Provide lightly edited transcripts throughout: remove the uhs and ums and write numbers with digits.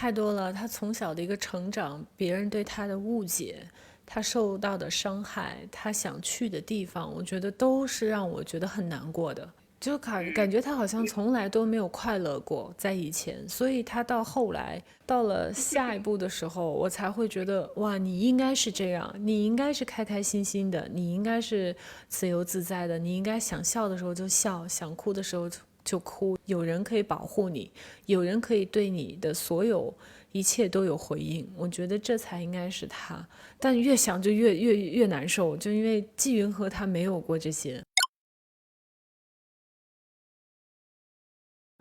太多了。他从小的一个成长，别人对他的误解，他受到的伤害，他想去的地方，我觉得都是让我觉得很难过的。就感觉他好像从来都没有快乐过在以前，所以他到后来到了下一步的时候，我才会觉得哇，你应该是这样，你应该是开开心心的，你应该是自由自在的，你应该想笑的时候就笑，想哭的时候就哭，有人可以保护你，有人可以对你的所有一切都有回应，我觉得这才应该是他。但越想就越难受，就因为纪云和他没有过这些。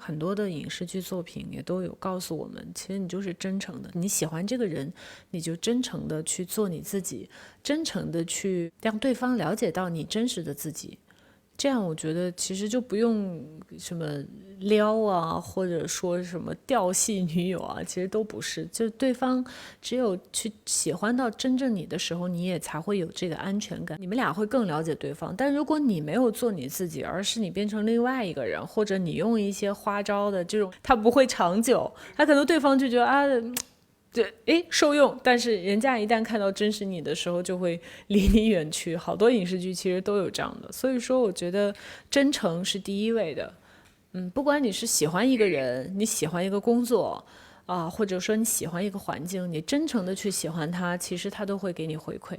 很多的影视剧作品也都有告诉我们，其实你就是真诚的，你喜欢这个人，你就真诚的去做你自己，真诚的去让对方了解到你真实的自己。这样我觉得其实就不用什么撩啊，或者说什么调戏女友啊，其实都不是。就对方只有去喜欢到真正你的时候，你也才会有这个安全感，你们俩会更了解对方。但如果你没有做你自己，而是你变成另外一个人，或者你用一些花招的这种，他不会长久，他可能对方就觉得啊。对，诶，受用，但是人家一旦看到真实你的时候，就会离你远去。好多影视剧其实都有这样的，所以说我觉得真诚是第一位的。不管你是喜欢一个人，你喜欢一个工作啊，或者说你喜欢一个环境，你真诚的去喜欢它，其实它都会给你回馈。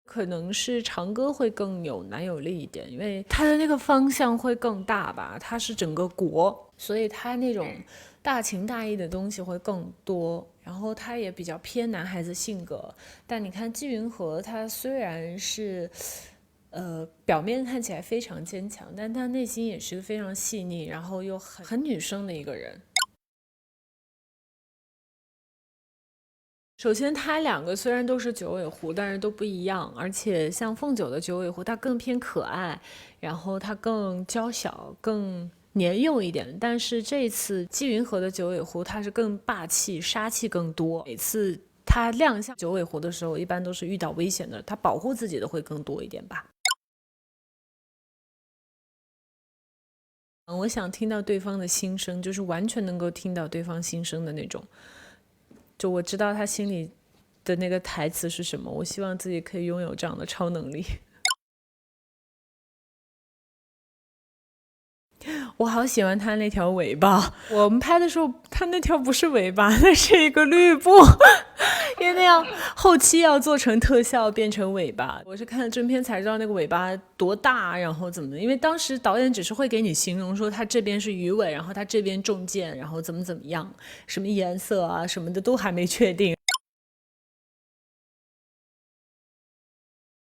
可能是长歌会更有男友力一点，因为它的那个方向会更大吧，它是整个国，所以它那种大情大义的东西会更多。然后他也比较偏男孩子性格，但你看季云和他虽然是，表面看起来非常坚强，但他内心也是个非常细腻，然后又很女生的一个人。首先，他两个虽然都是九尾狐，但是都不一样。而且，像凤九的九尾狐，它更偏可爱，然后它更娇小、更年幼一点。但是这次纪云和的九尾狐，它是更霸气、杀气更多。每次它亮相九尾狐的时候，一般都是遇到危险的，它保护自己的会更多一点吧。我想听到对方的心声，就是完全能够听到对方心声的那种。就我知道他心里的那个台词是什么，我希望自己可以拥有这样的超能力。我好喜欢他那条尾巴，我们拍的时候，他那条不是尾巴，那是一个绿布，因为那样后期要做成特效变成尾巴。我是看了正片才知道那个尾巴多大，然后怎么的，因为当时导演只是会给你形容说他这边是鱼尾，然后他这边中箭，然后怎么样，什么颜色啊什么的都还没确定。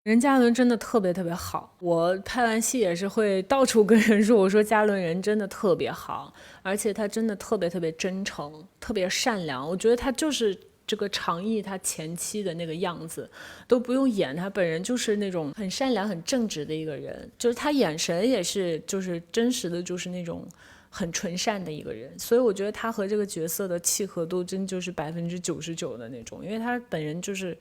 人嘉伦真的特别特别好，我拍完戏也是会到处跟人说，我说嘉伦人真的特别好，而且他真的特别特别真诚，特别善良。我觉得他就是这个常毅他前期的那个样子，都不用演，他本人就是那种很善良、很正直的一个人，就是他眼神也是就是真实的，就是那种很纯善的一个人。所以我觉得他和这个角色的契合度真就是99%的那种，因为他本人就是。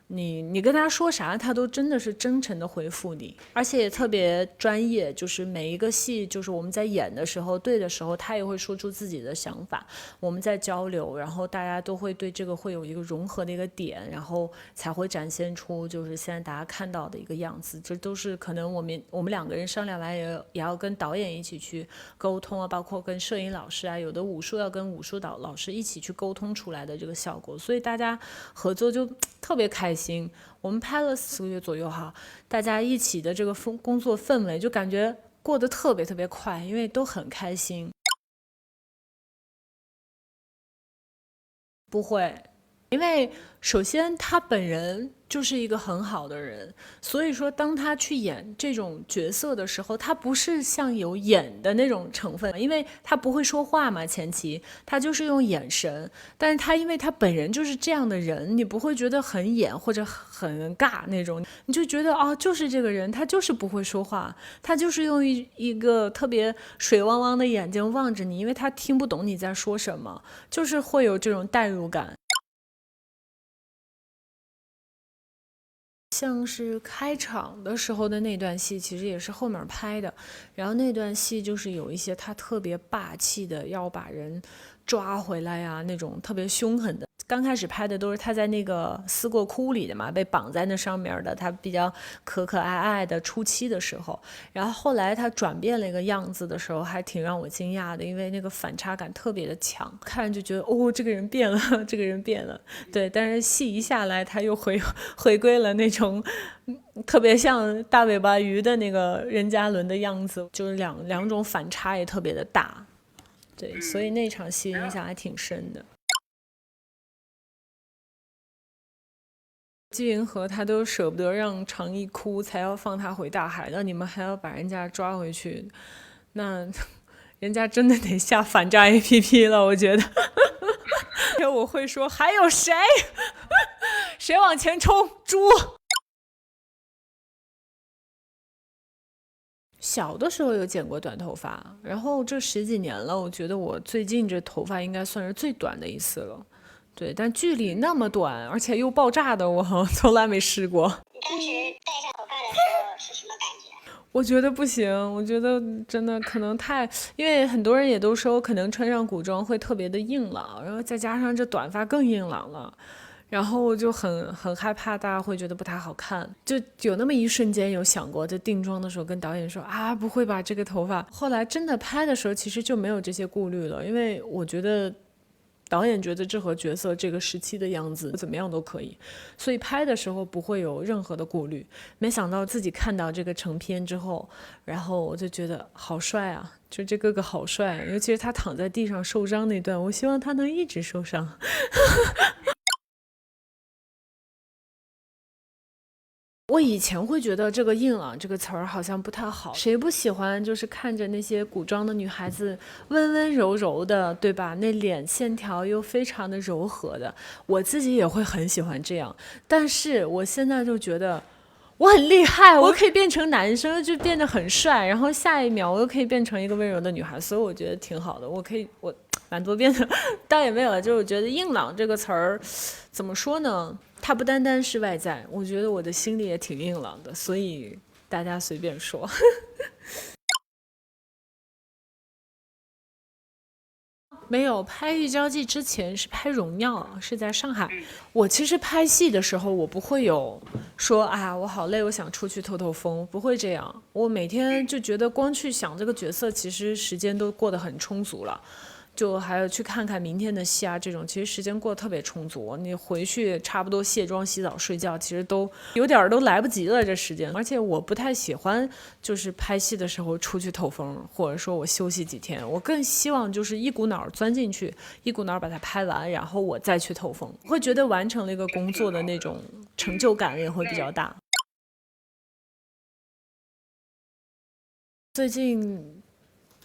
你跟他说啥，他都真的是真诚的回复你，而且也特别专业。就是每一个戏，就是我们在演的时候、对的时候，他也会说出自己的想法，我们在交流，然后大家都会对这个会有一个融合的一个点，然后才会展现出就是现在大家看到的一个样子。这都是可能我们两个人商量完也要跟导演一起去沟通啊，包括跟摄影老师啊，有的武术要跟武术老师一起去沟通出来的这个效果，所以大家合作就特别开心。我们拍了4个月左右哈，大家一起的这个工作氛围就感觉过得特别特别快，因为都很开心。不会，因为首先他本人就是一个很好的人，所以说当他去演这种角色的时候，他不是像有演的那种成分，因为他不会说话嘛，前期他就是用眼神，但是他因为他本人就是这样的人，你不会觉得很演或者很尬那种，你就觉得哦，就是这个人，他就是不会说话，他就是用一个特别水汪汪的眼睛望着你，因为他听不懂你在说什么，就是会有这种代入感。像是开场的时候的那段戏，其实也是后面拍的。然后那段戏就是有一些他特别霸气的，要把人抓回来呀，那种特别凶狠的。刚开始拍的都是他在那个思过窟里的嘛，被绑在那上面的，他比较可可爱爱的初期的时候。然后后来他转变了一个样子的时候，还挺让我惊讶的，因为那个反差感特别的强，看就觉得哦，这个人变了，这个人变了。对，但是戏一下来，他又回归了那种特别像大尾巴鱼的那个任嘉伦的样子，就是两种反差也特别的大。对，所以那场戏印象还挺深的。季银河他都舍不得让长义哭，才要放他回大海，那你们还要把人家抓回去，那人家真的得下反诈 APP 了，我觉得。我会说还有谁？谁往前冲？猪！小的时候有剪过短头发，然后这十几年了，我觉得我最近这头发应该算是最短的一次了。对，但距离那么短，而且又爆炸的，我好像从来没试过。你当时戴上头发的时候是什么感觉？我觉得不行，我觉得真的可能太，因为很多人也都说可能穿上古装会特别的硬朗，然后再加上这短发更硬朗了，然后我就很害怕大家会觉得不太好看，就有那么一瞬间有想过，在定妆的时候跟导演说啊，不会把这个头发，后来真的拍的时候其实就没有这些顾虑了，因为我觉得导演觉得这和角色这个时期的样子怎么样都可以，所以拍的时候不会有任何的顾虑。没想到自己看到这个成片之后，然后我就觉得好帅啊，就这哥哥好帅，尤其是他躺在地上受伤那段，我希望他能一直受伤。我以前会觉得这个硬朗这个词儿好像不太好，谁不喜欢就是看着那些古装的女孩子温温柔柔的，对吧？那脸线条又非常的柔和的，我自己也会很喜欢这样。但是我现在就觉得我很厉害，我可以变成男生就变得很帅，然后下一秒我又可以变成一个温柔的女孩，所以我觉得挺好的。我蛮多变的，倒也没有，就是我觉得硬朗这个词儿怎么说呢？它不单单是外在，我觉得我的心里也挺硬朗的，所以大家随便说。没有拍《玉娇记》之前是拍《荣耀》，是在上海。我其实拍戏的时候，我不会有说啊，我好累，我想出去透透风，不会这样。我每天就觉得光去想这个角色，其实时间都过得很充足了。就还有去看看明天的戏啊，这种其实时间过得特别充足。你回去差不多卸妆、洗澡、睡觉，其实都有点都来不及了这时间。而且我不太喜欢就是拍戏的时候出去透风，或者说我休息几天。我更希望就是一股脑钻进去，一股脑把它拍完，然后我再去透风，会觉得完成了一个工作的那种成就感也会比较大。最近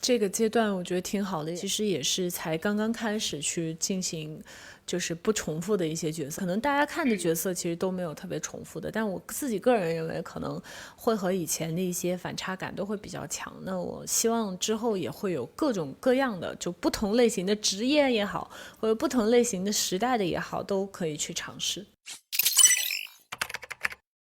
这个阶段我觉得挺好的，其实也是才刚刚开始去进行就是不重复的一些角色，可能大家看的角色其实都没有特别重复的，但我自己个人认为可能会和以前的一些反差感都会比较强。那我希望之后也会有各种各样的就不同类型的职业也好，或者不同类型的时代的也好，都可以去尝试。